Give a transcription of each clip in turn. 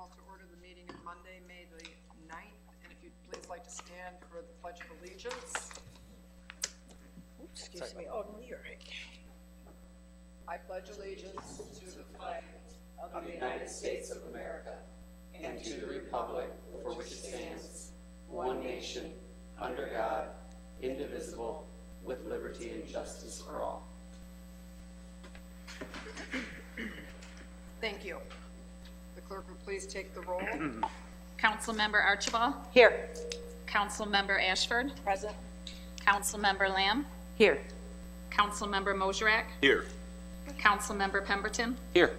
call to order the meeting of Monday, May the 9th. And if you'd please like to stand for the Pledge of Allegiance. Oops, excuse me. Oh, no, you're right. I pledge allegiance to the flag of the United States of America and to the republic for which it stands, one nation, under God, indivisible, with liberty and justice for all. Thank you. The clerk will please take the roll. Councilmember Archibald. Here. Councilmember Ashford. Present. Councilmember Lamb. Here. Councilmember Mosherak. Here. Councilmember Pemberton. Here.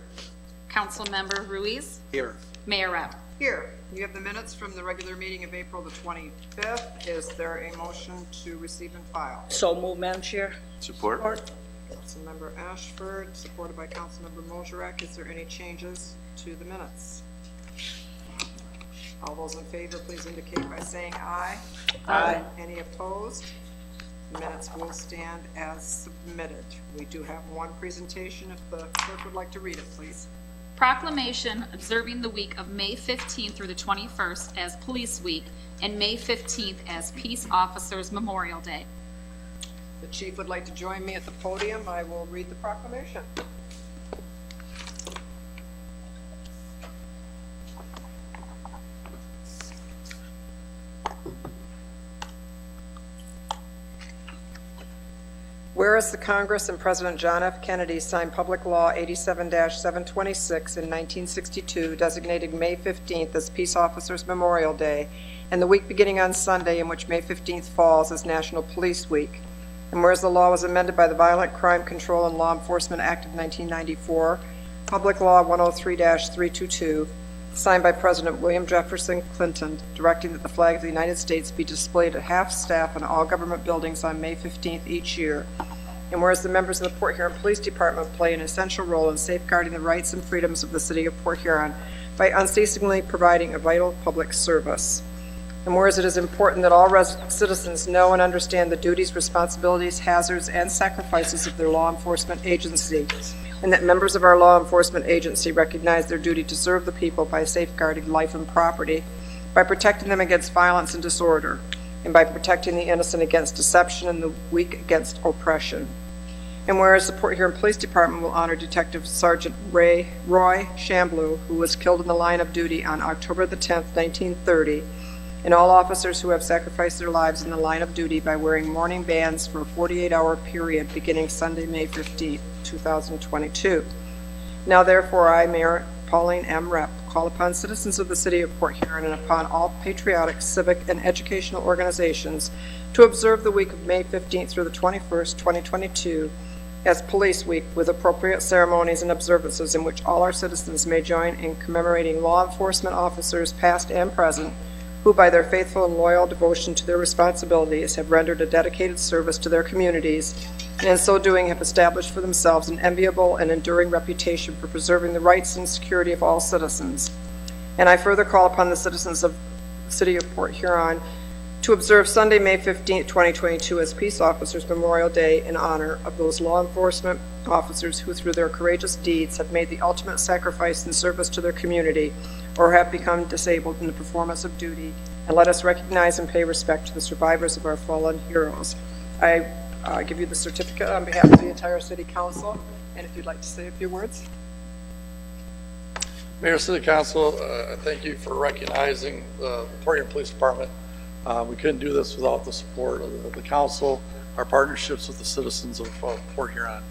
Councilmember Ruiz. Here. Mayor Rep. Here, you have the minutes from the regular meeting of April the 25th. Is there a motion to receive and file? So move, Madam Chair. Support. Councilmember Ashford, supported by Councilmember Mosherak. Is there any changes to the minutes? All those in favor, please indicate by saying aye. Aye. Any opposed? Minutes will stand as submitted. We do have one presentation. If the clerk would like to read it, please. Proclamation observing the week of May 15th through the 21st as Police Week and May 15th as Peace Officers Memorial Day. The chief would like to join me at the podium. I will read the proclamation. Whereas the Congress and President John F. Kennedy signed Public Law 87-726 in 1962, designating May 15th as Peace Officers Memorial Day, and the week beginning on Sunday, in which May 15th falls, as National Police Week. And whereas the law was amended by the Violent Crime Control and Law Enforcement Act of 1994, Public Law 103-322, signed by President William Jefferson Clinton, directing that the flag of the United States be displayed at half-staff in all government buildings on May 15th each year. And whereas the members of the Port Huron Police Department play an essential role in safeguarding the rights and freedoms of the city of Port Huron by unceasingly providing a vital public service. And whereas it is important that all citizens know and understand the duties, responsibilities, hazards, and sacrifices of their law enforcement agency, and that members of our law enforcement agency recognize their duty to serve the people by safeguarding life and property, by protecting them against violence and disorder, and by protecting the innocent against deception and the weak against oppression. And whereas the Port Huron Police Department will honor Detective Sergeant Roy Shamblew, who was killed in the line of duty on October the 10th, 1930, and all officers who have sacrificed their lives in the line of duty by wearing mourning bands for a 48-hour period beginning Sunday, May 15, 2022. Now, therefore, I, Mayor Pauline M. Rep, call upon citizens of the city of Port Huron and upon all patriotic, civic, and educational organizations to observe the week of May 15th through the 21st, 2022, as Police Week, with appropriate ceremonies and observances in which all our citizens may join in commemorating law enforcement officers, past and present, who by their faithful and loyal devotion to their responsibilities have rendered a dedicated service to their communities, and in so doing have established for themselves an enviable and enduring reputation for preserving the rights and security of all citizens. And I further call upon the citizens of the city of Port Huron to observe Sunday, May 15, 2022 as Peace Officers Memorial Day in honor of those law enforcement officers who through their courageous deeds have made the ultimate sacrifice in service to their community or have become disabled in the performance of duty, and let us recognize and pay respect to the survivors of our fallen heroes. I give you the certificate on behalf of the entire City Council, and if you'd like to say a few words. Mayor, City Council, thank you for recognizing the Port Huron Police Department. We couldn't do this without the support of the council, our partnerships with the citizens of Port Huron.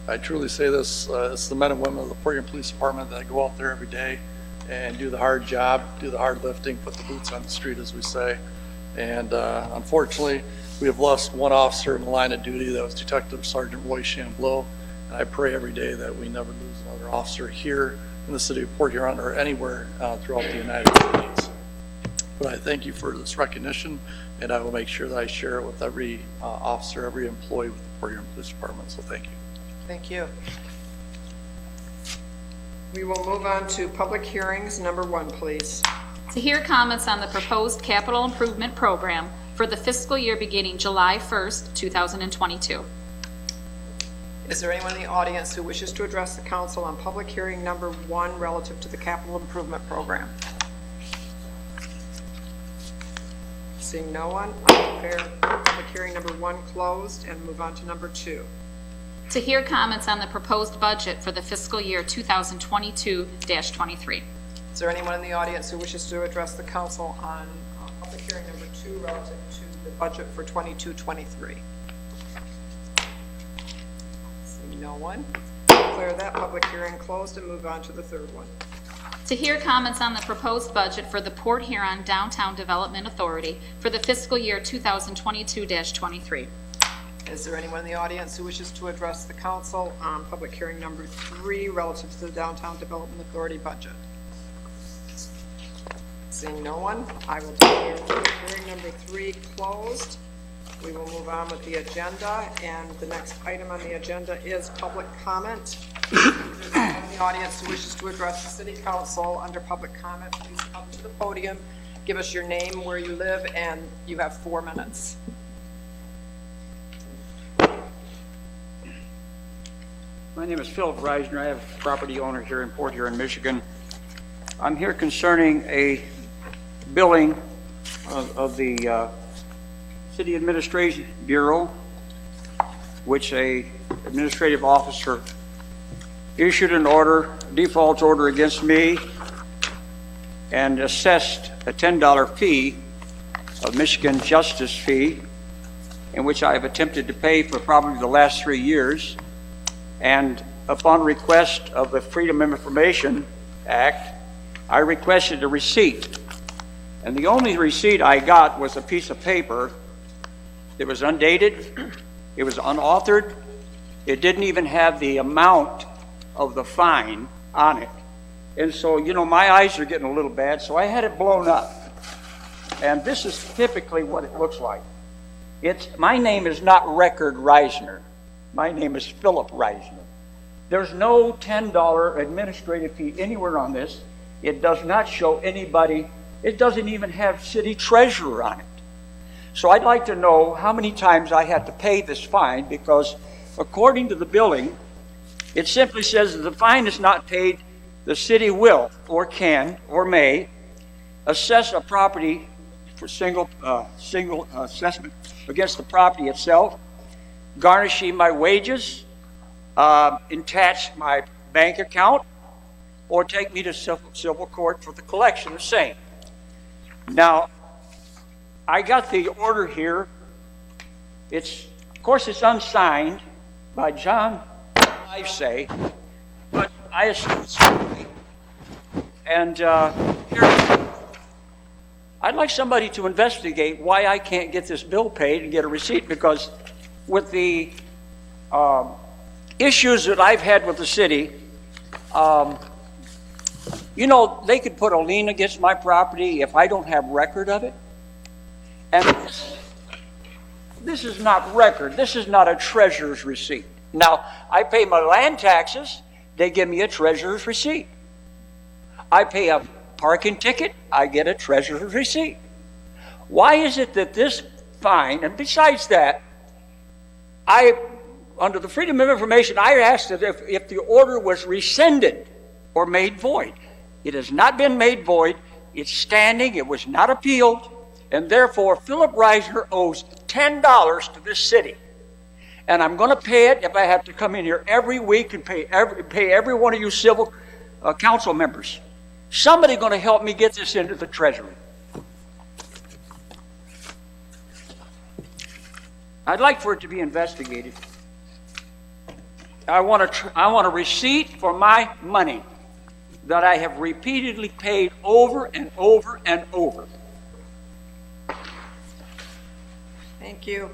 I truly say this, it's the men and women of the Port Huron Police Department that go out there every day and do the hard job, do the hard lifting, put the boots on the street, as we say. And unfortunately, we have lost one officer in the line of duty. That was Detective Sergeant Roy Shamblew. And I pray every day that we never lose another officer here in the city of Port Huron or anywhere throughout the United States. But I thank you for this recognition, and I will make sure that I share it with every officer, every employee with the Port Huron Police Department. So thank you. Thank you. We will move on to public hearings. Number 1, please. To hear comments on the proposed capital improvement program for the fiscal year beginning July 1st, 2022. Is there anyone in the audience who wishes to address the council on public hearing number 1 relative to the capital improvement program? Seeing no one, I'll declare public hearing number 1 closed and move on to number 2. To hear comments on the proposed budget for the fiscal year 2022-23. Is there anyone in the audience who wishes to address the council on public hearing number 2 relative to the budget for 22-23? Seeing no one, declare that public hearing closed and move on to the third one. To hear comments on the proposed budget for the Port Huron Downtown Development Authority for the fiscal year 2022-23. Is there anyone in the audience who wishes to address the council on public hearing number 3 relative to the Downtown Development Authority budget? Seeing no one, I will declare public hearing number 3 closed. We will move on with the agenda, and the next item on the agenda is public comment. If there's anyone in the audience who wishes to address the city council under public comment, please come to the podium, give us your name, where you live, and you have 4 minutes. My name is Philip Reisner. I have a property owner here in Port Huron, Michigan. I'm here concerning a billing of the City Administration Bureau, which a administrative officer issued an order, default order against me, and assessed a $10 fee, a Michigan justice fee, in which I have attempted to pay for probably the last 3 years. And upon request of the Freedom of Information Act, I requested a receipt. And the only receipt I got was a piece of paper. It was undated, it was unauthored, it didn't even have the amount of the fine on it. And so, you know, my eyes are getting a little bad, so I had it blown up. And this is typically what it looks like. My name is not Record Reisner. My name is Philip Reisner. There's no $10 administrative fee anywhere on this. It does not show anybody. It doesn't even have city treasurer on it. So I'd like to know how many times I had to pay this fine, because according to the billing, it simply says that the fine is not paid, the city will or can or may assess a property for single assessment against the property itself, garnishing my wages, attach my bank account, or take me to civil court for the collection of same. Now, I got the order here. Of course, it's unsigned by John, I say, but I assume it's right. And here, I'd like somebody to investigate why I can't get this bill paid and get a receipt, because with the issues that I've had with the city, you know, they could put a lien against my property if I don't have record of it. And this is not record. This is not a treasurer's receipt. Now, I pay my land taxes. They give me a treasurer's receipt. I pay a parking ticket. I get a treasurer's receipt. Why is it that this fine, and besides that, under the Freedom of Information, I asked that if the order was rescinded or made void. It has not been made void. It's standing. It was not appealed. And therefore, Philip Reisner owes $10 to this city. And I'm going to pay it if I have to come in here every week and pay every one of you civil council members. Somebody going to help me get this into the treasury. I'd like for it to be investigated. I want a receipt for my money that I have repeatedly paid over and over and over. Thank you.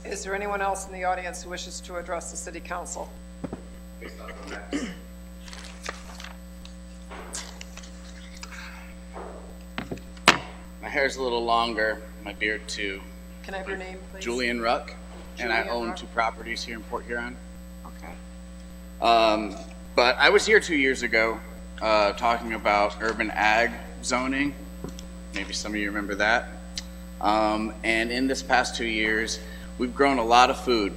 Is there anyone else in the audience who wishes to address the city council? My hair's a little longer, my beard too. Can I have your name, please? Julian Ruck, and I Julian own Ruck. 2 properties here in Port Huron. Okay. But I was here 2 years ago talking about urban ag zoning. Maybe some of you remember that. And in this past 2 years, we've grown a lot of food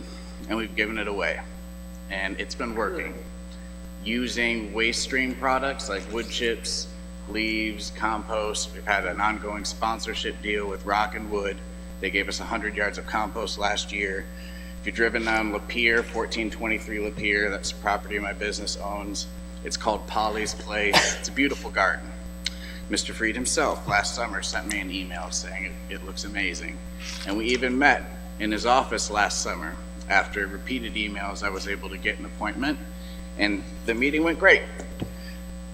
and we've given it away. And it's been working. Using waste stream products like wood chips, leaves, compost. We've had an ongoing sponsorship deal with Rock and Wood. They gave us 100 yards of compost last year. If you've driven down Lapeer, 1423 Lapeer, that's the property my business owns. It's called Polly's Place. It's a beautiful garden. Mr. Freed himself last summer sent me an email saying it looks amazing. And we even met in his office last summer. After repeated emails, I was able to get an appointment, and the meeting went great.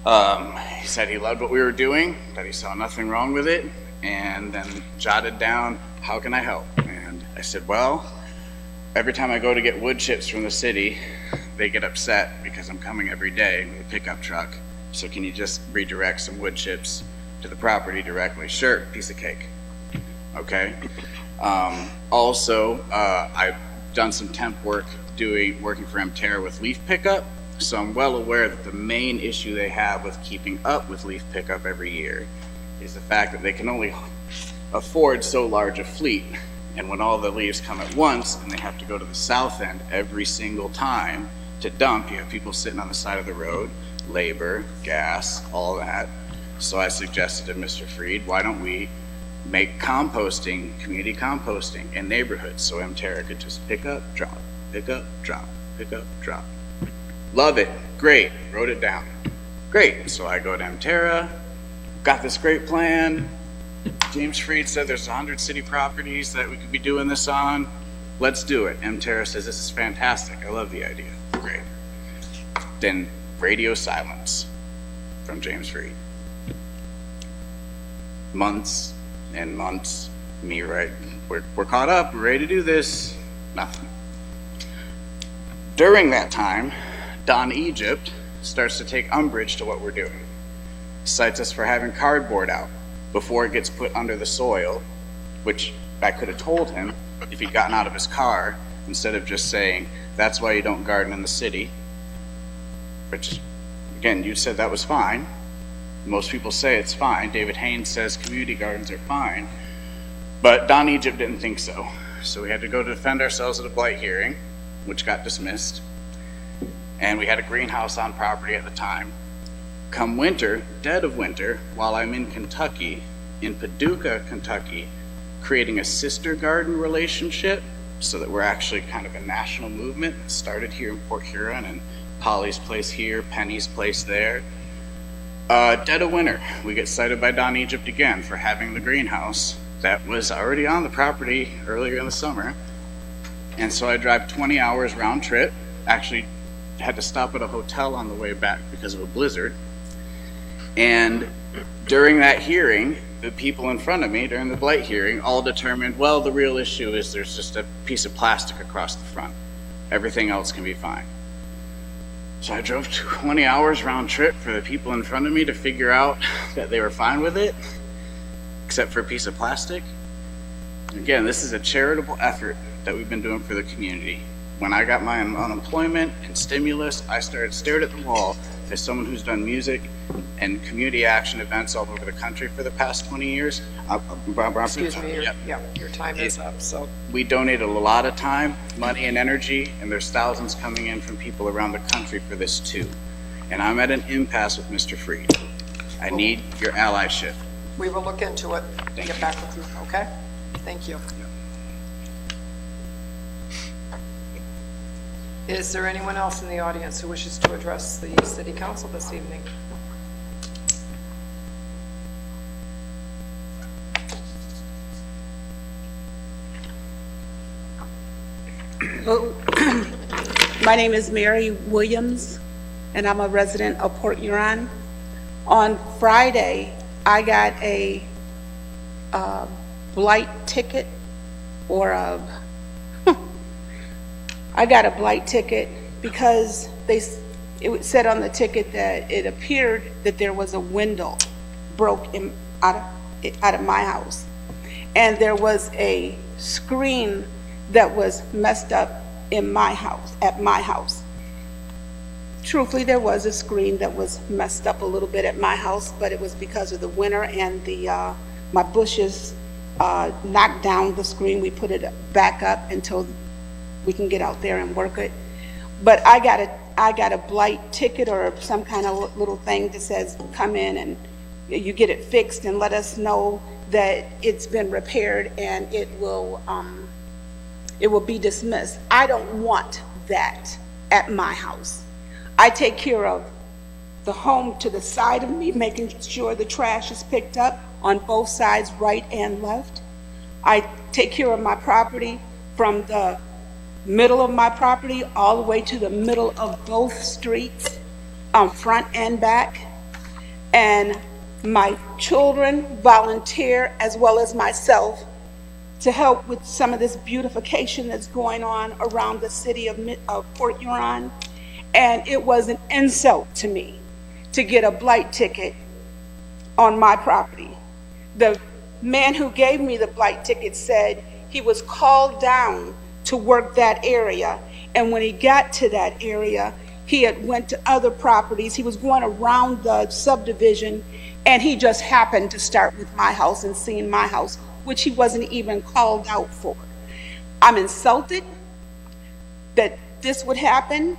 He said he loved what we were doing, that he saw nothing wrong with it, and then jotted down, how can I help? And I said, well, every time I go to get wood chips from the city, they get upset because I'm coming every day with a pickup truck. So can you just redirect some wood chips to the property directly? Sure, piece of cake. Okay. Also, I've done some temp work working for Mterra with leaf pickup. So I'm well aware that the main issue they have with keeping up with leaf pickup every year is the fact that they can only afford so large a fleet. And when all the leaves come at once and they have to go to the south end every single time to dump, you have people sitting on the side of the road, labor, gas, all that. So I suggested to Mr. Freed, why don't we make composting, community composting in neighborhoods so Mterra could just pick up, drop, pick up, drop, pick up, drop. Love it, great, wrote it down. Great, so I go to Mterra, got this great plan. James Freed said there's 100 city properties that we could be doing this on. Let's do it. Mterra says this is fantastic, I love the idea, great. Then radio silence from James Freed. Months and months, me right, we're caught up, we're ready to do this, nothing. During that time, Don Egypt starts to take umbrage to what we're doing. Cites us for having cardboard out before it gets put under the soil, which I could have told him if he'd gotten out of his car instead of just saying, that's why you don't garden in the city. Which, again, you said that was fine. Most people say it's fine. David Haynes says community gardens are fine. But Don Egypt didn't think so. So we had to go to defend ourselves at a blight hearing, which got dismissed. And we had a greenhouse on property at the time. Come winter, dead of winter, while I'm in Kentucky, in Paducah, Kentucky, creating a sister garden relationship so that we're actually kind of a national movement. It started here in Port Huron and Polly's Place here, Penny's Place there. Dead of winter, we get cited by Don Egypt again for having the greenhouse that was already on the property earlier in the summer. And so I drive 20 hours round trip, actually had to stop at a hotel on the way back because of a blizzard. And during that hearing, the people in front of me during the blight hearing all determined, well, the real issue is there's just a piece of plastic across the front. Everything else can be fine. So I drove 20 hours round trip for the people in front of me to figure out that they were fine with it, except for a piece of plastic. Again, this is a charitable effort that we've been doing for the community. When I got my unemployment and stimulus, I stared at the wall as someone who's done music and community action events all over the country for the past 20 years. Excuse me, your time is up, so. We donated a lot of time, money, and energy, and there's thousands coming in from people around the country for this too. And I'm at an impasse with Mr. Freed. I need your allyship. We will look into it and get back with you, okay? Thank you. Is there anyone else in the audience who wishes to address the City Council this evening? My name is Mary Williams, and I'm a resident of Port Huron. On Friday, I got a blight ticket, or I got a blight ticket because it said on the ticket that it appeared that there was a window broke out of my house, and there was a screen that was messed up in my house, at my house. Truthfully, there was a screen that was messed up a little bit at my house, but it was because of the winter and the my bushes knocked down the screen. We put it back up until we can get out there and work it. But I got a blight ticket or some kind of little thing that says come in and you get it fixed and let us know that it's been repaired and it will be dismissed. I don't want that at my house. I take care of the home to the side of me, making sure the trash is picked up on both sides, right and left. I take care of my property from the middle of my property all the way to the middle of both streets, front and back. And my children volunteer as well as myself to help with some of this beautification that's going on around the city of Port Huron. And it was an insult to me to get a blight ticket on my property. The man who gave me the blight ticket said he was called down to work that area, and when he got to that area, he had went to other properties. He was going around the subdivision, and he just happened to start with my house and seeing my house, which he wasn't even called out for. I'm insulted that this would happen.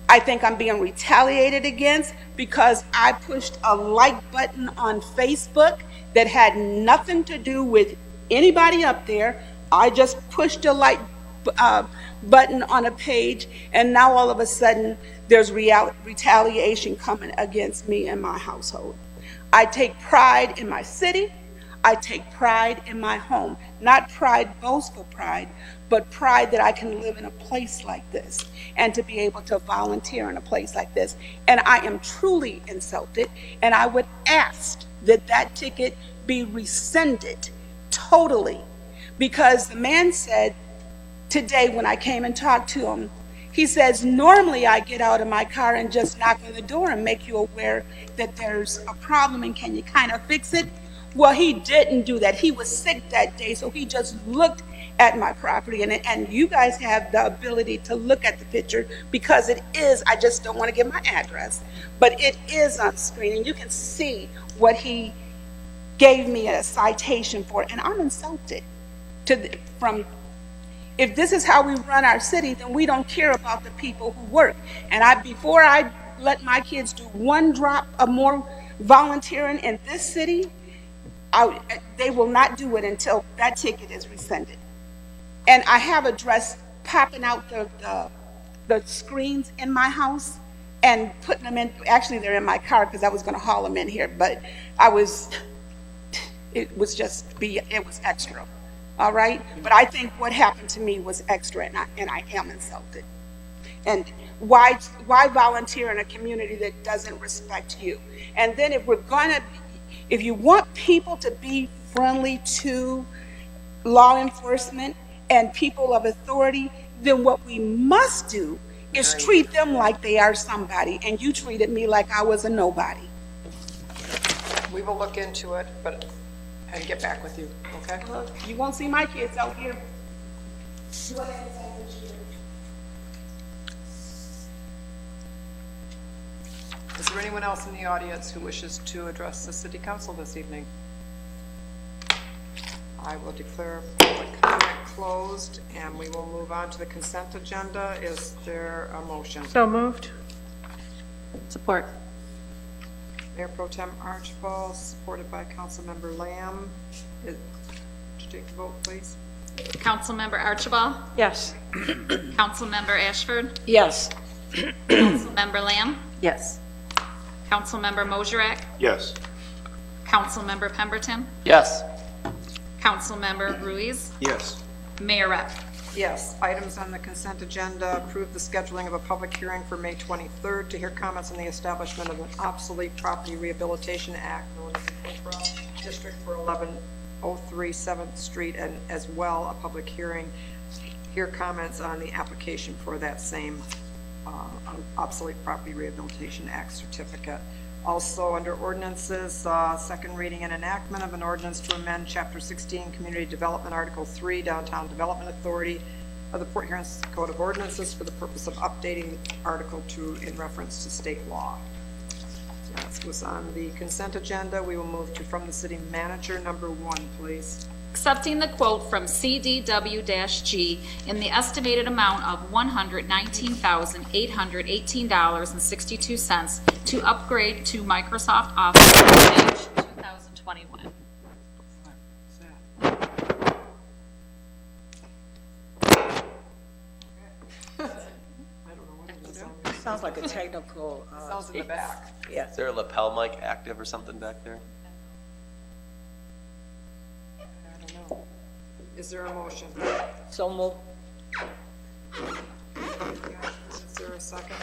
I think I'm being retaliated against because I pushed a like button on Facebook that had nothing to do with anybody up there. I just pushed a like button on a page, and now all of a sudden there's retaliation coming against me and my household. I take pride in my city. I take pride in my home. Not pride, boastful pride, but pride that I can live in a place like this and to be able to volunteer in a place like this. And I am truly insulted, and I would ask that that ticket be rescinded totally, because the man said today when I came and talked to him, he says, normally I get out of my car and just knock on the door and make you aware that there's a problem and can you kind of fix it? Well, he didn't do that. He was sick that day, so he just looked at my property, and you guys have the ability to look at the picture because it is, I just don't want to give my address, but it is on screen, and you can see what he gave me a citation for, and I'm insulted if this is how we run our city, then we don't care about the people who work. And before I let my kids do one drop of more volunteering in this city, they will not do it until that ticket is rescinded. And I have addressed popping out the screens in my house and putting them in. Actually, they're in my car because I was going to haul them in here, but it was extra. All right, but I think what happened to me was extra, and I am insulted. And why volunteer in a community that doesn't respect you? And then if you want people to be friendly to law enforcement and people of authority, then what we must do is treat them like they are somebody. And you treated me like I was a nobody. We will look into it, and get back with you, okay? You won't see my kids out here. Is there anyone else in the audience who wishes to address the City Council this evening? I will declare public comment closed, and we will move on to the consent agenda. Is there a motion? So moved. Support. Mayor Pro Tem Archibald, supported by Councilmember Lamb. Would you take the vote, please? Councilmember Archibald? Yes. Councilmember Ashford? Yes. Councilmember Lamb? Yes. Councilmember Moserak? Yes. Councilmember Pemberton? Yes. Councilmember Ruiz? Yes. Mayor Rep? Yes. Items on the consent agenda: approve the scheduling of a public hearing for May 23rd to hear comments on the establishment of an obsolete property rehabilitation act known as the COPRA District for 1103 7th Street, and as well a public hearing, hear comments on the application for that same obsolete property rehabilitation act certificate. Also under ordinances, second reading and enactment of an ordinance to amend Chapter 16 Community Development Article 3 Downtown Development Authority of the Port Huron Code of Ordinances for the purpose of updating Article 2 in reference to state law. So that was on the consent agenda. We will move to from the city manager, number 1, please. accepting the quote from CDW-G in the estimated amount of $119,818.62 to upgrade to Microsoft Office Exchange 2021. Sounds like a technical, Sounds in the back. yeah. Is there a lapel mic active or something back there? I don't know. Is there a motion? So move. Is there a second?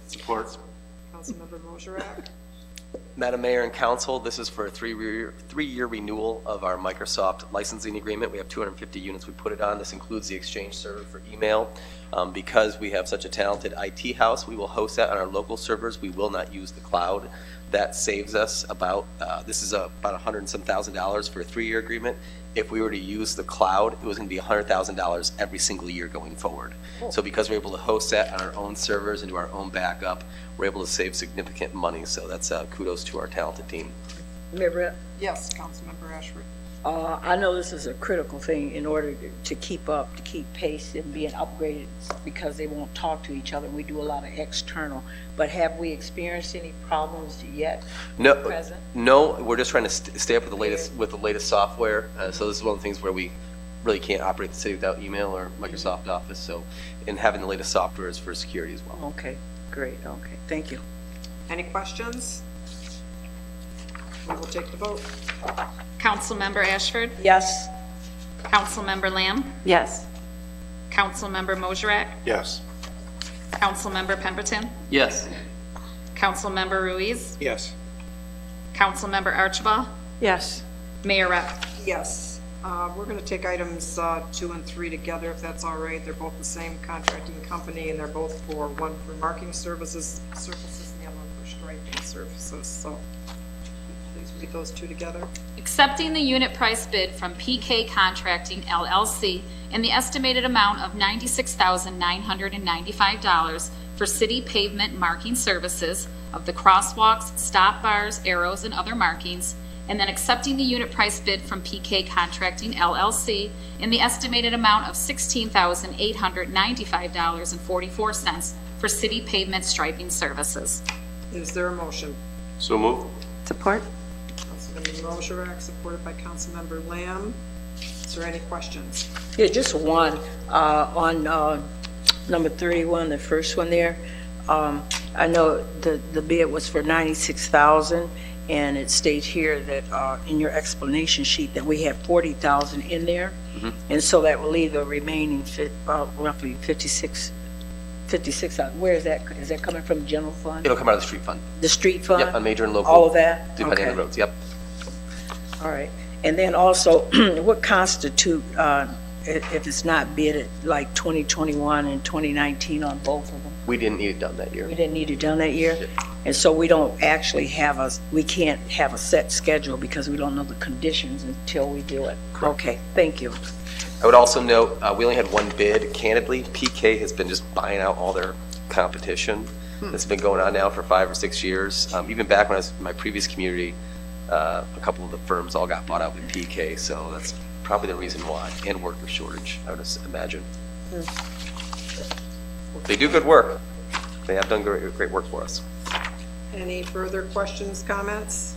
Support. Councilmember Mosherak? Madam Mayor and Council, this is for a three-year renewal of our Microsoft licensing agreement. We have 250 units we put it on. This includes the Exchange server for email. Because we have such a talented IT house, we will host that on our local servers. We will not use the cloud. That saves us about, this is about $100 and some thousand for a 3-year agreement. If we were to use the cloud, it was going to be $100,000 every single year going forward. So because we're able to host that on our own servers and do our own backup, we're able to save significant money. So that's kudos to our talented team. Mayor Brett, Yes, Councilmember Ashford. I know this is a critical thing in order to keep up, to keep pace and being upgraded because they won't talk to each other. We do a lot of external, but have we experienced any problems yet? No, Present? no, we're just trying to stay up with the latest software. So this is one of the things where we really can't operate the city without email or Microsoft Office. So, and having the latest software is for security as well. Okay, great, okay, thank you. Any questions? We will take the vote. Councilmember Ashford? Yes. Councilmember Lamb? Yes. Councilmember Mosherak? Yes. Councilmember Pemberton? Yes. Councilmember Ruiz? Yes. Councilmember Archibald? Yes. Mayor Rep? Yes. We're going to take items 2 and 3 together, if that's all right. They're both the same contracting company, and they're both for one for marking surfaces, and the other one for striping surfaces. So please read those 2 together. Accepting the unit price bid from PK Contracting LLC in the estimated amount of $96,995 for city pavement marking services of the crosswalks, stop bars, arrows, and other markings, and then accepting the unit price bid from PK Contracting LLC in the estimated amount of $16,895.44 for city pavement striping services. Is there a motion? So move. Support? Councilmember Mosherak, supported by Councilmember Lamb. Is there any questions? Yeah, just one, on number 31, the first one there. I know the bid was for $96,000, and it states here that in your explanation sheet that we have $40,000 in there, and so that will leave the remaining roughly 56. Where is that? Is that coming from the general fund? It'll come out of the street fund. The street fund? Yep, on major and local. All of that? Depending on Okay. the roads, yep. All right. And then also, what constitute, if it's not bid like 2021 and 2019 on both of them? We didn't need it done that year. We didn't need it done that year? And so we don't actually we can't have a set schedule because we don't know the conditions until we do it. Okay, thank you. I would also note, we only had one bid. Candidly, PK has been just buying out all their competition. It's been going on now for 5 or 6 years. Even back when I was in my previous community, a couple of the firms all got bought out with PK, so that's probably the reason why, and worker shortage, I would imagine. They do good work. They have done great work for us. Any further questions, comments?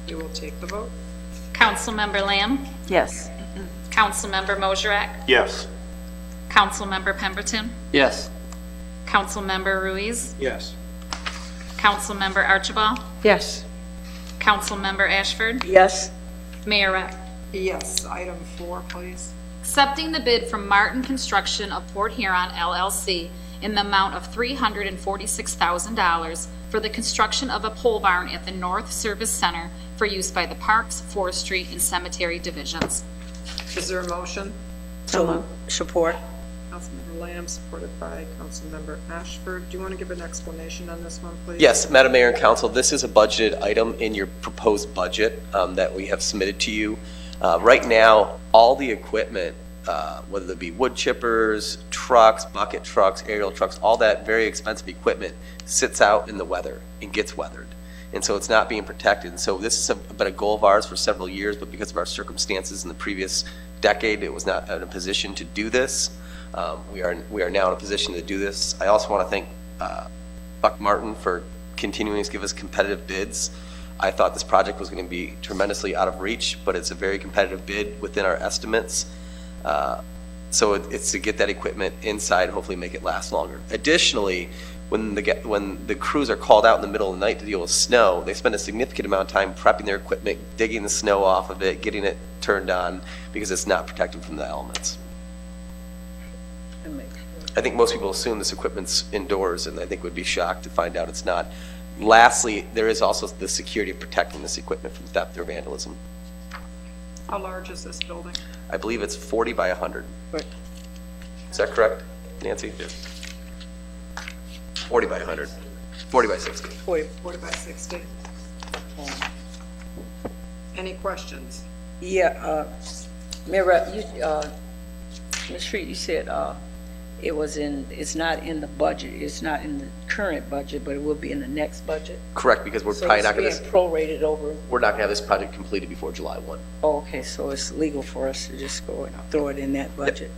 We will take the vote. Councilmember Lamb? Yes. Councilmember Mosherak? Yes. Councilmember Pemberton? Yes. Councilmember Ruiz? Yes. Councilmember Archibald? Yes. Councilmember Ashford? Yes? Mayor Rep? Yes. Item 4, please. Accepting the bid from Martin Construction of Port Huron LLC in the amount of $346,000 for the construction of a pole barn at the North Service Center for use by the Parks, Forestry, and Cemetery Divisions. Is there a motion? So support? Councilmember Lamb, supported by Councilmember Ashford. Do you want to give an explanation on this one, please? Yes, Madam Mayor and Council, this is a budgeted item in your proposed budget that we have submitted to you. Right now, all the equipment, whether it be wood chippers, trucks, bucket trucks, aerial trucks, all that very expensive equipment sits out in the weather and gets weathered. and so it's not being protected. And so this has been a goal of ours for several years, but because of our circumstances in the previous decade, it was not in a position to do this. We are now in a position to do this. I also want to thank Buck Martin for continuing to give us competitive bids. I thought this project was going to be tremendously out of reach, but it's a very competitive bid within our estimates. So it's to get that equipment inside, hopefully make it last longer. Additionally, when the crews are called out in the middle of the night to deal with snow, they spend a significant amount of time prepping their equipment, digging the snow off of it, getting it turned on, because it's not protected from the elements. I think most people assume this equipment's indoors, and I think would be shocked to find out it's not. Lastly, there is also the security of protecting this equipment from theft or vandalism. How large is this building? I believe it's 40 by 100. Right. Is that correct, Nancy? 40 by 100. 40 by 60. 40 by 60. Any questions? Yeah, Mayor Rep, Ms. Street, you said it's not in the budget, it's not in the current budget, but it will be in the next budget? Correct, because we're probably not going So it's being prorated over? we're not going to have this project completed before July 1. Oh, okay, so it's legal for us to just go and throw it in that budget?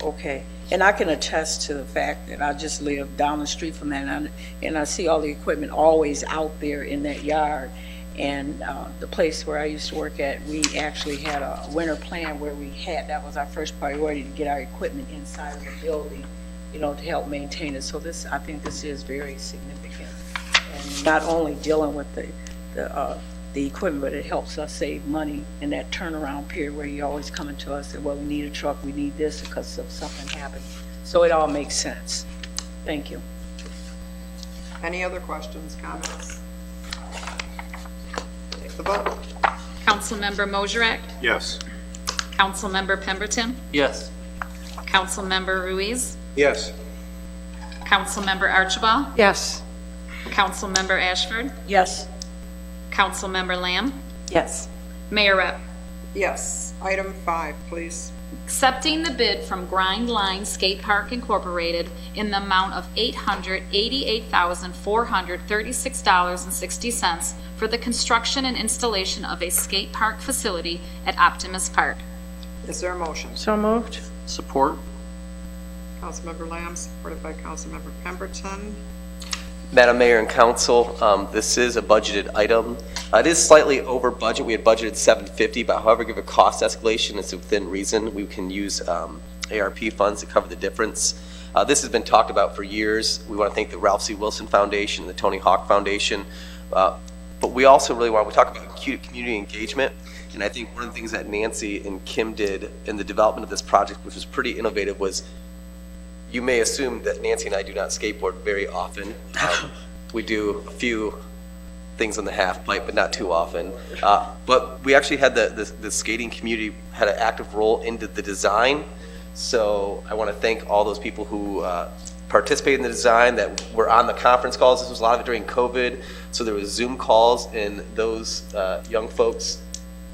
Okay, and I can attest to the fact that I just live down the street from that, and I see all the equipment always out there in that yard. And the place where I used to work at, we actually had a winter plan where that was our first priority, to get our equipment inside of the building, to help maintain it. So I think this is very significant. And not only dealing with the equipment, but it helps us save money in that turnaround period where you always coming to us and, well, we need a truck, we need this because of something happened. So it all makes sense. Thank you. Any other questions, comments? Take the vote. Councilmember Mosrek? Yes. Councilmember Pemberton? Yes. Councilmember Ruiz? Yes. Councilmember Archibald? Yes. Councilmember Ashford? Yes. Councilmember Lamb? Yes. Mayor Rep? Yes. Item 5, please. Accepting the bid from Grind Line Skate Park Incorporated in the amount of $888,436.60 for the construction and installation of a skate park facility at Optimus Park. Is there a motion? So moved. Support. Councilmember Lamb, supported by Councilmember Pemberton. Madam Mayor and Council, this is a budgeted item. It is slightly over budget. We had budgeted $750, but however, given cost escalation, it's within reason. We can use ARP funds to cover the difference. This has been talked about for years. We want to thank the Ralph C. Wilson Foundation and the Tony Hawk Foundation. But we also really want to talk about community engagement. And I think one of the things that Nancy and Kim did in the development of this project, which was pretty innovative, was you may assume that Nancy and I do not skateboard very often. We do a few things on the half pipe, but not too often. But we actually had the skating community had an active role into the design. So I want to thank all those people who participated in the design, that were on the conference calls. This was a lot of it during COVID. So there was Zoom calls, and those young folks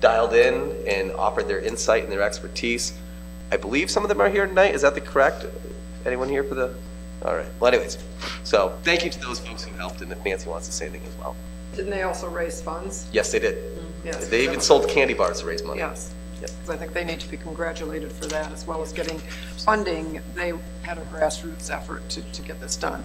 dialed in and offered their insight and their expertise. I believe some of them are here tonight. Is that correct? Anyone here for the? All right. Well, anyways, so thank you to those folks who helped, and if Nancy wants to say anything as well. Didn't they also raise funds? Yes, they did. Yes. They even sold candy bars to raise money. Yes. Yep. Because I think they need to be congratulated for that, as well as getting funding. They had a grassroots effort to get this done.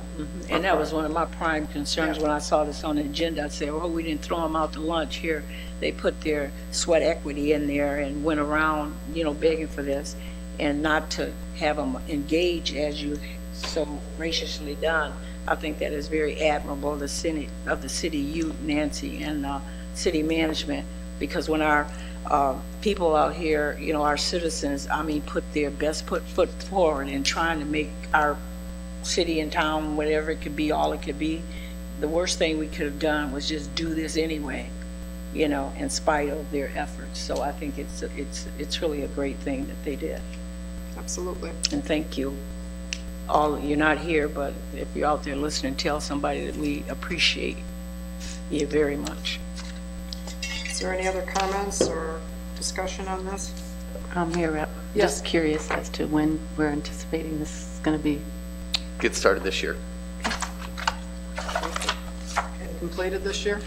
And that was one of my prime concerns when I saw this on the agenda. I said, oh, we didn't throw them out to lunch here. They put their sweat equity in there and went around, begging for this, and not to have them engage as you so graciously done. I think that is very admirable of the city, you, Nancy, and city management, because when our people out here, our citizens, put their best foot forward in trying to make our city and town, whatever it could be, all it could be, the worst thing we could have done was just do this anyway, in spite of their efforts. So I think it's really a great thing that they did. Absolutely. And thank you. You're not here, but if you're out there listening, tell somebody that we appreciate you very much. Is there any other comments or discussion on this? Mayor Rep, Yes. just curious as to when we're anticipating this is going to be. Get started this year. Item completed this year?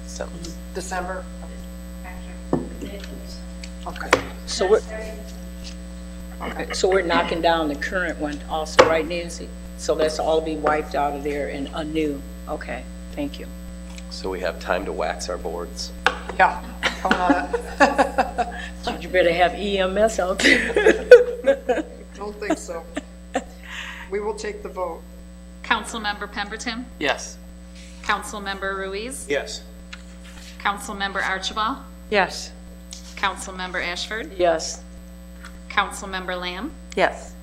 So, December? Okay. So we're knocking down the current one also, right, Nancy? So that's all be wiped out of there and anew. Okay, thank you. so we have time to wax our boards. Yeah, come on it. So you better have EMS out there. Don't think so. We will take the vote. Councilmember Pemberton? Yes. Councilmember Ruiz? Yes. Councilmember Archibald? Yes. Councilmember Ashford? Yes. Councilmember Lamb? Yes.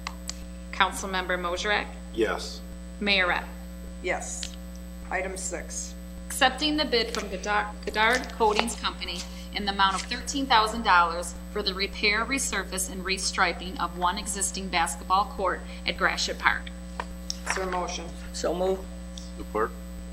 Councilmember Mosrek? Yes. Mayor Rep. Yes. Item 6. Accepting the bid from Gdard Coatings Company in the amount of $13,000 for the repair, resurface, and restriping of one existing basketball court at Gratiot Park. Is there a motion? So move. Support.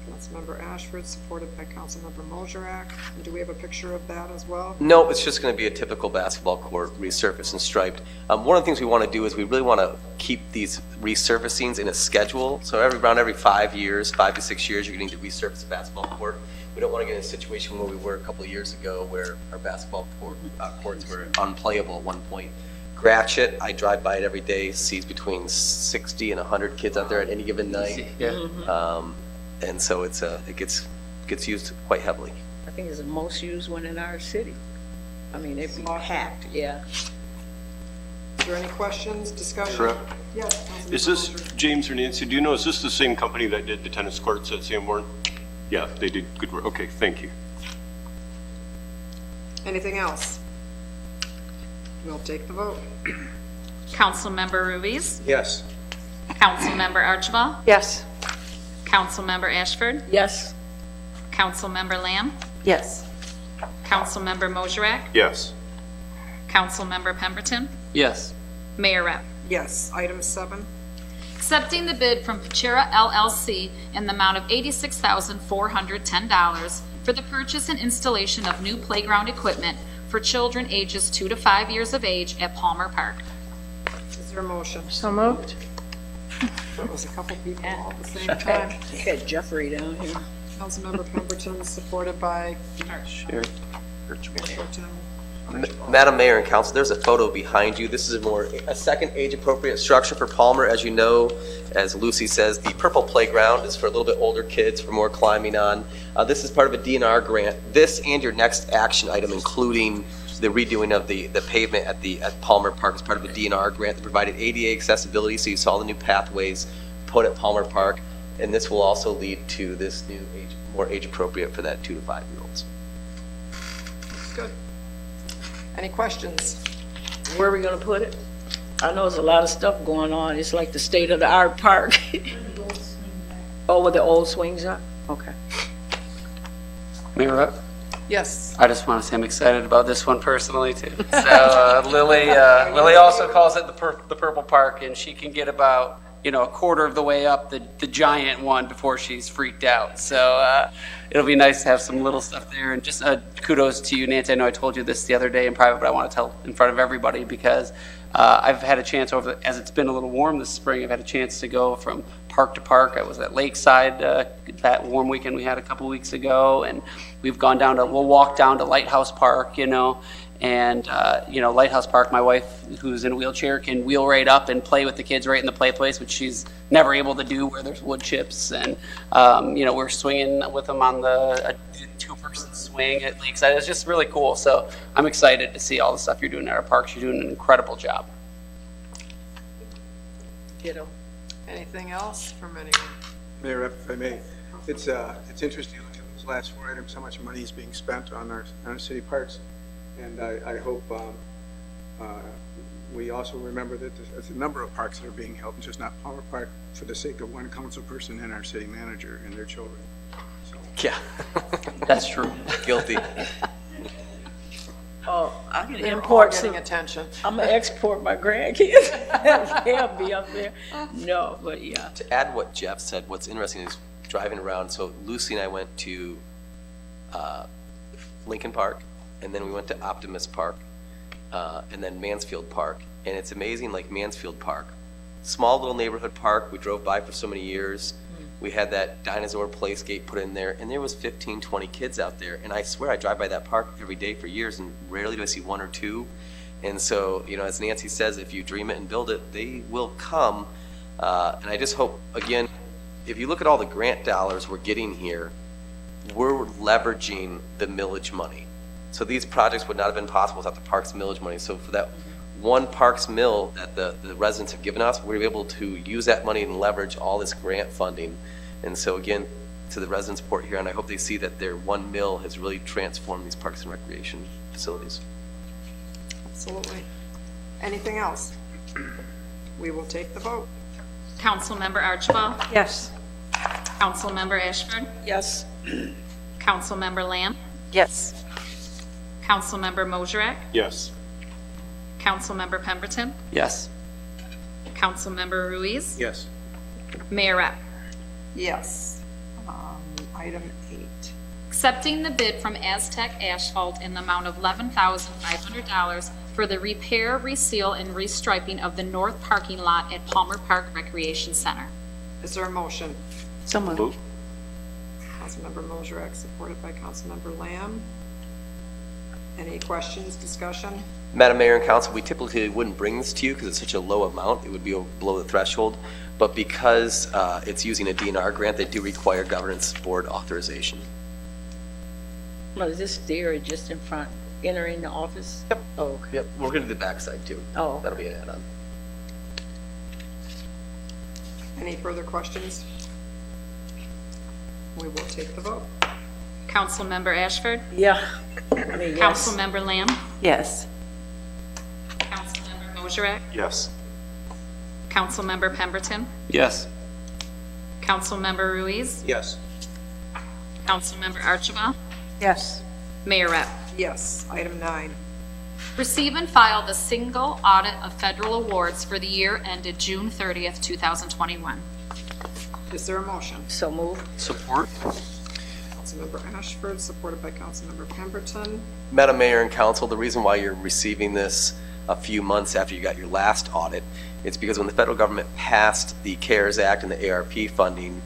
Councilmember Ashford, supported by Councilmember Mosrek. And do we have a picture of that as well? No, it's just going to be a typical basketball court, resurfaced and striped. One of the things we want to do is we really want to keep these resurfacings in a schedule. So around every 5 years, 5 to 6 years, you're going to need to resurface a basketball court. We don't want to get in a situation where we were a couple of years ago where our basketball courts were unplayable at one point. Gratiot, I drive by it every day, sees between 60 and 100 kids out there at any given night. Yeah. And so it gets used quite heavily. I think it's the most used one in our city. I mean, it'd be packed, yeah. Is there any questions, discussion? Sure. Yes. Councilmember Is this, Mosrek. James or Nancy, do you know, is this the same company that did the tennis courts at Sanborn? Yeah, they did good work. Okay, thank you. Anything else? We'll take the vote. Councilmember Ruiz? Yes. Councilmember Archibald? Yes. Councilmember Ashford? Yes. Councilmember Lamb? Yes. Councilmember Mosrek? Yes. Councilmember Pemberton? Yes. Mayor Rep. Yes. Item 7. Accepting the bid from Pachera LLC in the amount of $86,410 for the purchase and installation of new playground equipment for children ages 2 to 5 years of age at Palmer Park. Is there a motion? So moved. That was a couple people all at the same time. You had Jeffrey down here. Councilmember Pemberton, supported by Sure. Pemberton. Madam Mayor and Council, there's a photo behind you. This is a second age-appropriate structure for Palmer. As you know, as Lucy says, the purple playground is for a little bit older kids for more climbing on. This is part of a DNR grant. This and your next action item, including the redoing of the pavement at Palmer Park, is part of a DNR grant that provided ADA accessibility, so you saw the new pathways put at Palmer Park, and this will also lead to this new more age-appropriate for that 2 to 5 year olds. Good. Any questions? Where are we gonna put it? I know there's a lot of stuff going on. It's like the state-of-the-art park. Oh, where the old swings are? Okay. Mayor Rep, Yes. I just want to say I'm excited about this one personally too. So Lily also calls it the Purple Park, and she can get about a quarter of the way up the giant one before she's freaked out. So it'll be nice to have some little stuff there. And just kudos to you, Nancy. I know I told you this the other day in private, but I want to tell in front of everybody because I've had a chance as it's been a little warm this spring, I've had a chance to go from park to park. I was at Lakeside that warm weekend we had a couple weeks ago, and we'll walk down to Lighthouse Park, and Lighthouse Park, my wife, who's in a wheelchair, can wheel right up and play with the kids right in the play place, which she's never able to do where there's wood chips. And, we're swinging with them on the two-person swing at Lakeside. It's just really cool. So I'm excited to see all the stuff you're doing at our parks. You're doing an incredible job. Ditto. Anything else from anyone? Mayor Rep, if I may, it's interesting to look at those last 4 items, how much money is being spent on our city parks. And I hope we also remember that there's a number of parks that are being helped, just not Palmer Park, for the sake of one council person and our city manager and their children. So. Yeah. That's true. Guilty. Oh, I can They're all import getting some. attention. I'm gonna export my grandkids. They'll be up there. No, but yeah. To add what Jeff said, what's interesting is driving around. So Lucy and I went to Lincoln Park, and then we went to Optimus Park, and then Mansfield Park. And it's amazing, like Mansfield Park, small little neighborhood park we drove by for so many years. We had that dinosaur place gate put in there, and there was 15, 20 kids out there. And I swear I drive by that park every day for years, and rarely do I see one or two. And so, you know, as Nancy says, if you dream it and build it, they will come. And I just hope, again, if you look at all the grant dollars we're getting here, we're leveraging the millage money. So these projects would not have been possible without the Parks millage money. So for that one Parks mill that the residents have given us, we're able to use that money and leverage all this grant funding. And so again, to the residents of Port Huron, I hope they see that their one mill has really transformed these parks and recreation facilities. Absolutely. Anything else? We will take the vote. Councilmember Archibald? Yes. Councilmember Ashford? Yes. Councilmember Lamb? Yes. Councilmember Mosrek? Yes. Councilmember Pemberton? Yes. Councilmember Ruiz? Yes. Mayor Rapp? Yes. Item 8. Accepting the bid from Aztec Asphalt in the amount of $11,500 for the repair, reseal, and restriping of the north parking lot at Palmer Park Recreation Center. Is there a motion? So moved. Move. Councilmember Mosrek, supported by Councilmember Lamb. Any questions, discussion? Madam Mayor and Council, we typically wouldn't bring this to you because it's such a low amount. It would be below the threshold. But because it's using a DNR grant, they do require governance board authorization. Well, is this there or just in front, entering the office? Yep. Oh, okay. Yep, we're going to do the backside too. Oh. That'll be an add-on. Any further questions? We will take the vote. Councilmember Ashford? Yeah. I mean, yes. Councilmember Lamb? Yes. Councilmember Mosrek? Yes. Councilmember Pemberton? Yes. Councilmember Ruiz? Yes. Councilmember Archibald? Yes. Mayor Rapp? Yes. Item 9. Receive and file the single audit of federal awards for the year ended June 30th, 2021. Is there a motion? So moved. Support. Councilmember Ashford, supported by Councilmember Pemberton. Madam Mayor and Council, the reason why you're receiving this a few months after you got your last audit, it's because when the federal government passed the CARES Act and the ARP funding,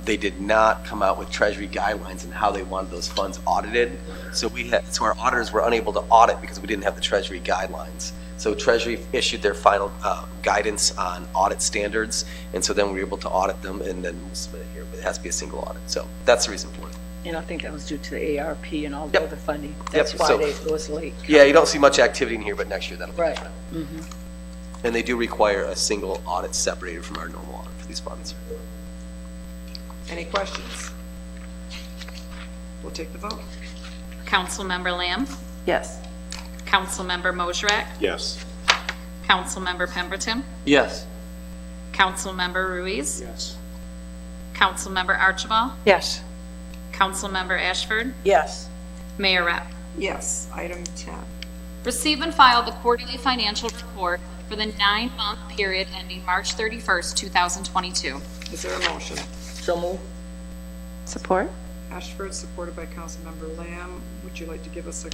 they did not come out with Treasury guidelines on how they wanted those funds audited. So our auditors were unable to audit because we didn't have the Treasury guidelines. So Treasury issued their final guidance on audit standards, and so then we were able to audit them, and then we'll submit it here, but it has to be a single audit. So that's the reason for it. And I think that was due to the ARP and all the Yep. other funding. That's Yep, why so- it was late. Yeah, you don't see much activity in here, but next year that'll be Right. different. And they do require a single audit separated from our normal audit for these funds. Any questions? We'll take the vote. Councilmember Lamb? Yes. Councilmember Mosrek? Yes. Councilmember Pemberton? Yes. Councilmember Ruiz? Yes. Councilmember Archibald? Yes. Councilmember Ashford? Yes. Mayor Rapp? Yes. Item 10. Receive and file the quarterly financial report for the 9-month period ending March 31st, 2022. Is there a motion? So moved. Support? Ashford, supported by Councilmember Lamb. Would you like to give us a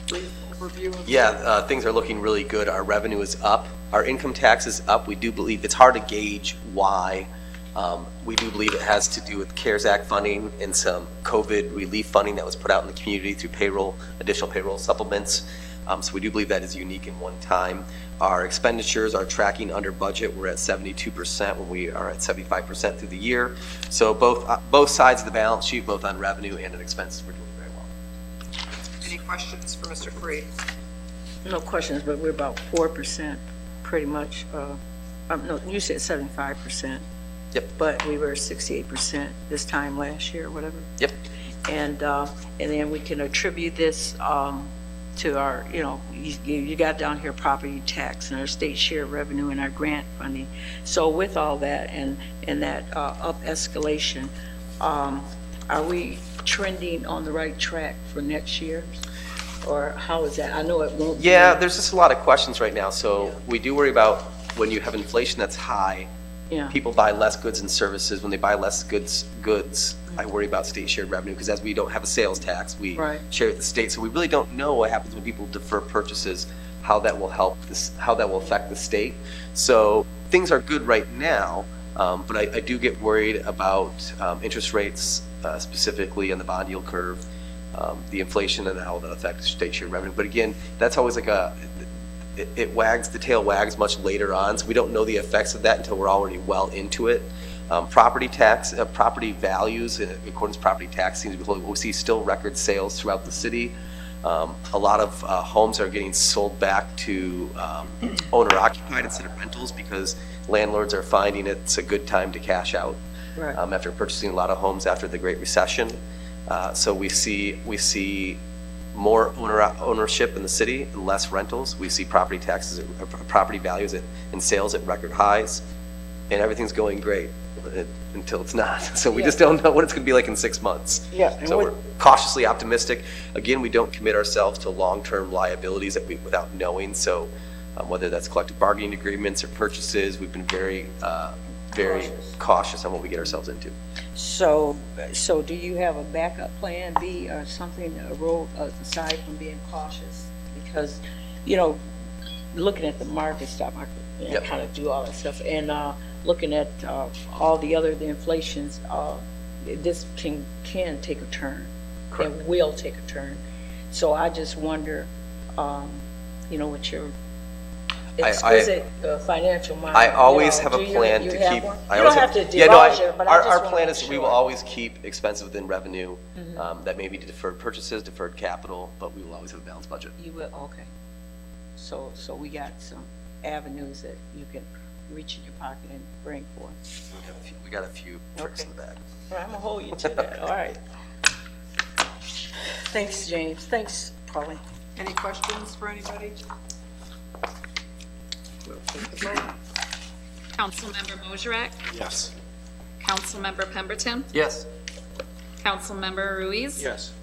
brief overview of? Yeah, things are looking really good. Our revenue is up. Our income tax is up. We do believe, it's hard to gauge why. We do believe it has to do with CARES Act funding and some COVID relief funding that was put out in the community through payroll, additional payroll supplements. So we do believe that is unique in one time. Our expenditures are tracking under budget. We're at 72% when we are at 75% through the year. So both sides of the balance sheet, both on revenue and on expenses, we're doing very well. Any questions for Mr. Creed? No questions, but we're about 4%, pretty much. No, you said 75%. Yep. But we were 68% this time last year, or whatever. Yep. And then we can attribute this to our, you got down here property tax and our state share revenue and our grant funding. So with all that and that up escalation, are we trending on the right track for next year? Or how is that? I know it won't be. Yeah, there's just a lot of questions right now. So we do worry about when you have inflation that's high, Yeah. people buy less goods and services. When they buy less goods, I worry about state shared revenue because as we don't have a sales tax, we Right. share with the state. So we really don't know what happens when people defer purchases, how that will help this, how that will affect the state. So things are good right now, But I do get worried about interest rates, specifically in the bond yield curve, the inflation and how that affects state share revenue. But again, that's always like the tail wags much later on, so we don't know the effects of that until we're already well into it. Property values in accordance with property tax seems to be holding. We see still record sales throughout the city. A lot of homes are getting sold back to owner-occupied instead of rentals because landlords are finding it's a good time to cash out after purchasing a lot of homes after the Great Recession. So we see more ownership in the city and less rentals. We see property taxes, property values and sales at record highs, and everything's going great until it's not. So we just don't know what it's going to be like in 6 months. So we're cautiously optimistic. Again, we don't commit ourselves to long-term liabilities without knowing. So whether that's collective bargaining agreements or purchases, we've been very cautious on what we get ourselves into. So do you have a backup plan B or something, a road aside from being cautious? Because, looking at the market, stock market, kind of do all that stuff, and looking at all the inflations, this can take a turn. Correct. And will take a turn. So I just wonder, what your exquisite financial mind. I always have a plan to keep. You don't have to divulge it, but our plan is we will always keep expenses within revenue. That may be deferred purchases, deferred capital, but we will always have a balanced budget. You will, okay. So we got some avenues that you can reach in your pocket and bring forth. We got a few tricks in the bag. All right, I'm gonna hold you to that. All right. Thanks, James. Thanks, Pauline. Any questions for anybody? We'll take the vote. Councilmember Mosrek? Yes. Councilmember Pemberton? Yes. Councilmember Ruiz? Yes.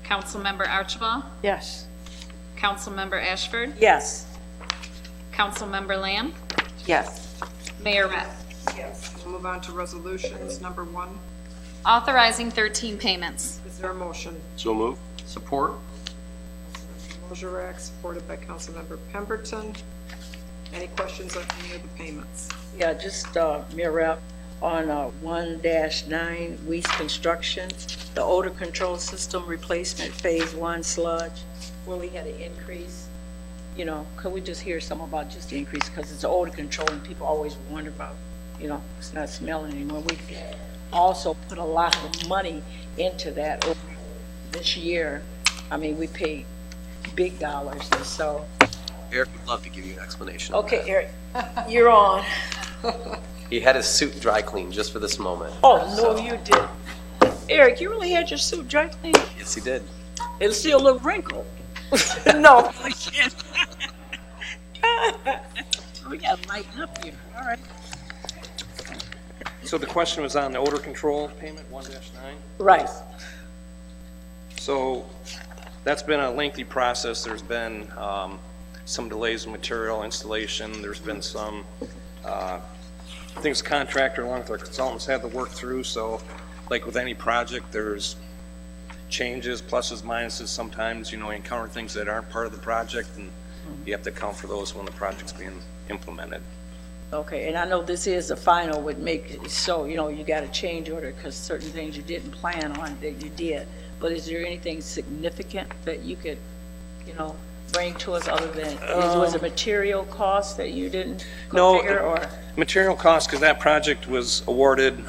Councilmember Archibald? Yes. Councilmember Ashford? Yes. Councilmember Lamb? Yes. Mayor Rett? Yes. We'll move on to resolutions. Number 1. Authorizing 13 payments. Is there a motion? So move. Support. Mosrek, supported by Councilmember Pemberton. Any questions on any of the payments? Yeah, just Mayor Rep, on 1-9 Weiss Construction, the odor control system replacement phase 1 sludge, where we had an increase. Could we just hear something about just the increase, because it's odor control and people always wonder about, it's not smelling anymore. We also put a lot of money into that over this year. I mean, we paid big dollars, and so. Eric would love to give you an explanation. Okay, Eric, you're on. He had his suit dry cleaned just for this moment. Oh, no, you didn't. Eric, you really had your suit dry cleaned? Yes, he did. It'll still look wrinkled. No, we can't. We got to lighten up here. All right. So the question was on the odor control payment, 1-9? Right. So that's been a lengthy process. There's been some delays in material installation. There's been some things contractor along with our consultants had to work through. So like with any project, there's changes, pluses, minuses. Sometimes, you encounter things that aren't part of the project, and you have to account for those when the project's being implemented. Okay, and I know this is the final would make it so, you got a change order because certain things you didn't plan on that you did. But is there anything significant that you could, bring to us other than, was it material cost that you didn't configure, or? Material cost, because that project was awarded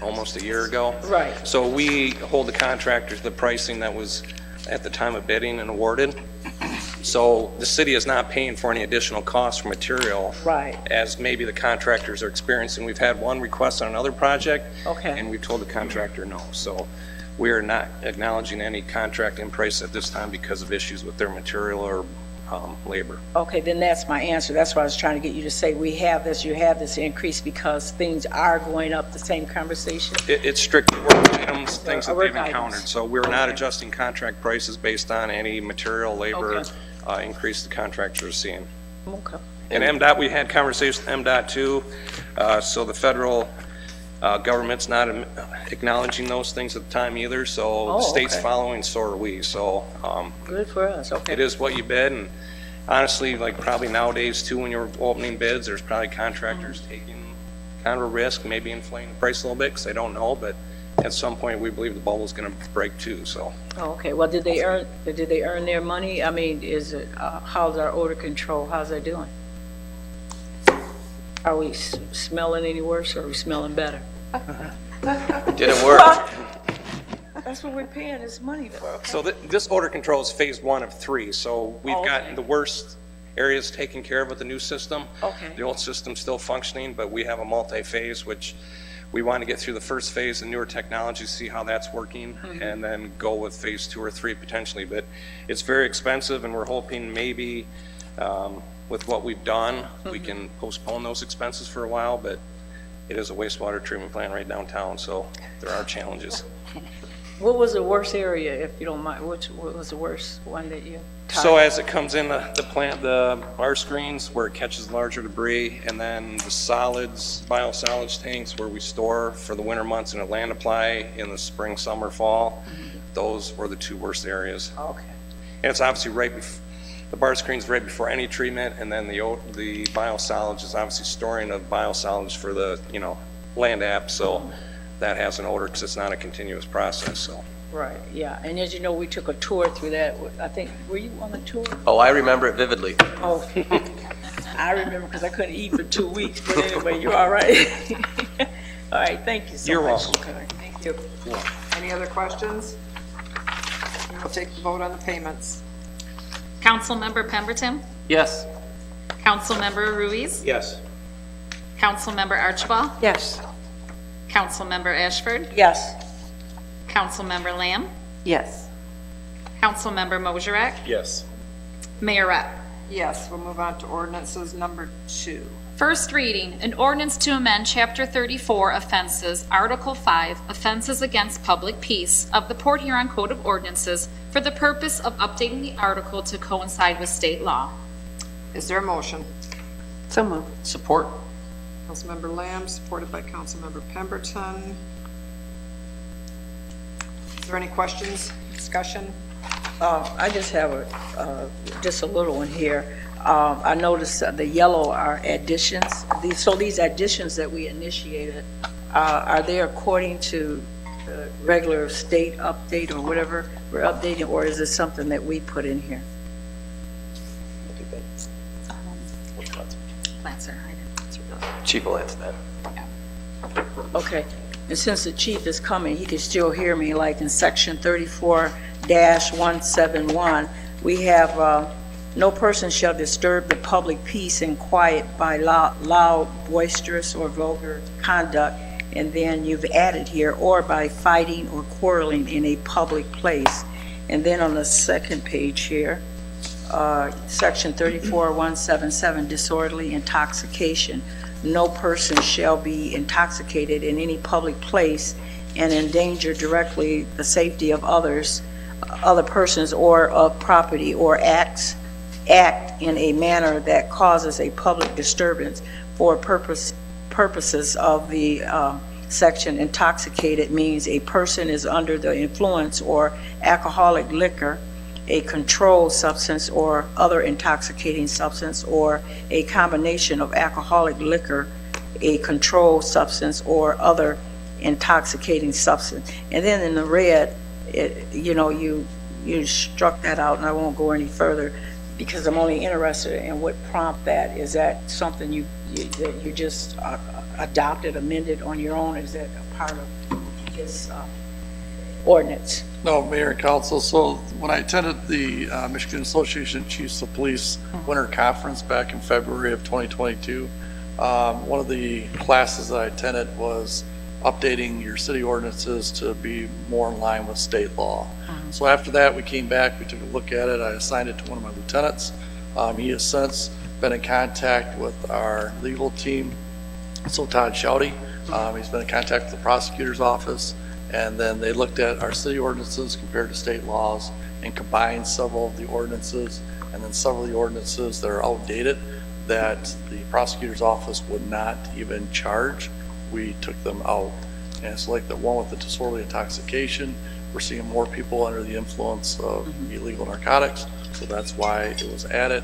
almost a year ago. Right. So we hold the contractors the pricing that was at the time of bidding and awarded. So the city is not paying for any additional costs for material. Right. As maybe the contractors are experiencing. We've had one request on another project. Okay. And we've told the contractor no. So we are not acknowledging any contract in price at this time because of issues with their material or labor. Okay, then that's my answer. That's what I was trying to get you to say. You have this increase because things are going up, the same conversation? It's strictly work items, things that they've encountered. So we're not adjusting contract prices based on any material, labor increase the contractors are seeing. Okay. And MDOT, we had conversations with MDOT too. So the federal government's not acknowledging those things at the time either. So the state's following, so are we. So good for us. Okay. it is what you bid, and honestly, like probably nowadays too, when you're opening bids, there's probably contractors taking kind of a risk, maybe inflating the price a little bit because they don't know, but at some point we believe the bubble's going to break too, so. Oh, okay, well, did they earn their money? I mean, is it, how's our odor control, how's that doing? Are we smelling any worse, or are we smelling better? Didn't work. That's what we're paying this money for. Okay. So this odor control is phase 1 of 3, so we've got the worst areas taken care of with the new system. Okay. The old system's still functioning, but we have a multi-phase, which we want to get through the first phase, the newer technology, see how that's working, and then go with phase 2 or 3 potentially. But it's very expensive, and we're hoping maybe with what we've done, we can postpone those expenses for a while, but it is a wastewater treatment plant right downtown, so there are challenges. What was the worst area, if you don't mind? What was the worst one that you? So as it comes in the plant, the bar screens where it catches larger debris, and then the solids, biosolids tanks where we store for the winter months in a land apply in the spring, summer, fall. Those were the 2 worst areas. Okay. And it's obviously right before, the bar screen's right before any treatment, and then the biosolids is obviously storing of biosolids for the, land app, so that has an odor because it's not a continuous process, so. Right, yeah, and as you know, we took a tour through that. I think, were you on the tour? Oh, I remember it vividly. Oh, I remember because I couldn't eat for 2 weeks, but anyway, you're all right. All right, thank you so much. You're welcome. Okay, thank you. Any other questions? We'll take the vote on the payments. Councilmember Pemberton? Yes. Councilmember Ruiz? Yes. Councilmember Archibald? Yes. Councilmember Ashford? Yes. Councilmember Lamb? Yes. Councilmember Moserak? Yes. Mayor Rep. Yes, we'll move on to ordinances number 2. First reading, an ordinance to amend Chapter 34 Offenses, Article 5, Offenses Against Public Peace of the Port Huron Code of Ordinances for the purpose of updating the article to coincide with state law. Is there a motion? So moved. Support. Councilmember Lamb, supported by Councilmember Pemberton. Is there any questions, discussion? I just have just a little one here. I noticed the yellow are additions. These additions that we initiated, are they according to the regular state update or whatever we're updating, or is this something that we put in here? Lancer, I didn't answer those. Chief will answer that. Okay, and since the chief is coming, he can still hear me, like in section 34-171, we have no person shall disturb the public peace and quiet by loud, boisterous, or vulgar conduct, and then you've added here, or by fighting or quarreling in a public place. And then on the second page here, section 34-177, disorderly intoxication. No person shall be intoxicated in any public place and endanger directly the safety of others, other persons, or of property, or act in a manner that causes a public disturbance for purposes of the section. Intoxicated means a person is under the influence or alcoholic liquor, a controlled substance or other intoxicating substance, or a combination of alcoholic liquor, a controlled substance, or other intoxicating substance. And then in the red, you struck that out, and I won't go any further because I'm only interested in what prompt that. Is that something that you just adopted, amended on your own? Is that a part of this ordinance? No, Mayor and Council, so when I attended the Michigan Association of Chiefs of Police Winter Conference back in February of 2022, one of the classes that I attended was updating your city ordinances to be more in line with state law. So after that, we came back, we took a look at it, I assigned it to one of my lieutenants. He has since been in contact with our legal team, so Todd Schouty. He's been in contact with the prosecutor's office, and then they looked at our city ordinances compared to state laws and combined several of the ordinances, and then several of the ordinances that are outdated that the prosecutor's office would not even charge, we took them out. And it's like the one with the disorderly intoxication, we're seeing more people under the influence of illegal narcotics. So that's why it was added.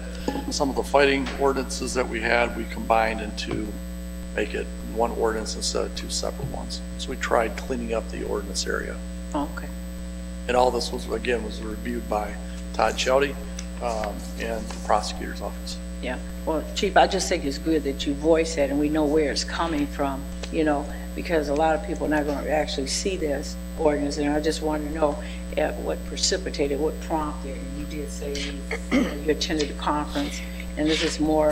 Some of the fighting ordinances that we had, we combined into make it one ordinance instead of two separate ones. So we tried cleaning up the ordinance area. Oh, okay. And all this was, again, was reviewed by Todd Chowdy and the prosecutor's office. Yeah. Well, Chief, I just think it's good that you voice that and we know where it's coming from, you know, because a lot of people are not going to actually see this ordinance. And I just want to know what precipitated, what prompted. And you did say you attended the conference, and this is more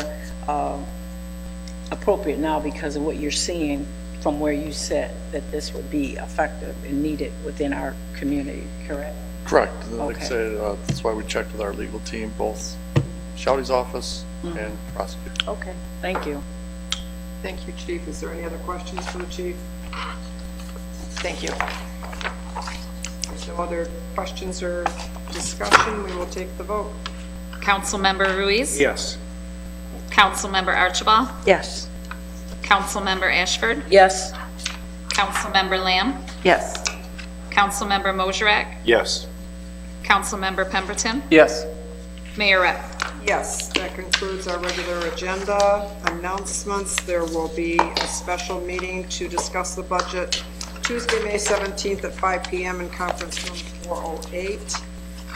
appropriate now because of what you're seeing from where you said that this would be effective and needed within our community, correct? Correct. And like I Okay. said, that's why we checked with our legal team, both Chowdy's office and prosecutor. Okay, thank you. Thank you, Chief. Is there any other questions for the chief? Thank you. There's no other questions or discussion. We will take the vote. Councilmember Ruiz? Yes. Councilmember Archibald? Yes. Councilmember Ashford? Yes. Councilmember Lamb? Yes. Councilmember Mosherak? Yes. Councilmember Pemberton? Yes. Mayor Rep? Yes, that concludes our regular agenda. Announcements, there will be a special meeting to discuss the budget Tuesday, May 17th at 5 p.m. in conference room 408.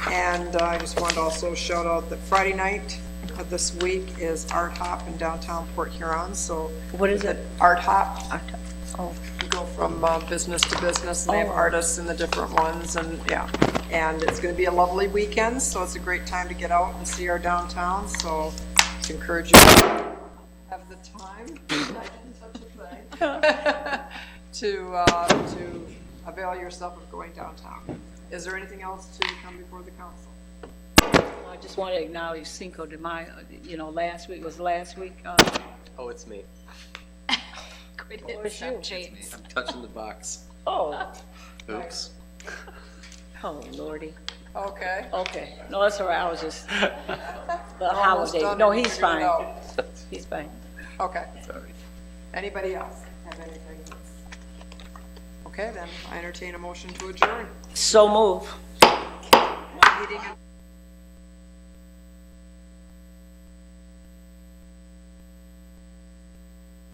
And I just wanted to also shout out that Friday night of this week is Art Hop in downtown Port Huron. So What is it? Art Hop. Oh, You go from business to business, and they have artists in the different ones, and yeah. And it's going to be a lovely weekend, so it's a great time to get out and see our downtown. So just encourage you to have the time. I didn't touch a thing. To avail yourself of going downtown. Is there anything else to come before the council? I just want to acknowledge Cinco de Mayo. You know, last week. Oh, it's me. Quit Or it's you. James. I'm touching the box. Oh, Oops. oh, Lordy. Okay. Okay. No, that's all right. I was just the Almost holiday. done No, and he's figured it fine. out. He's fine. Okay. Sorry. Anybody else have anything? Okay, then I entertain a motion to adjourn. So move. Meeting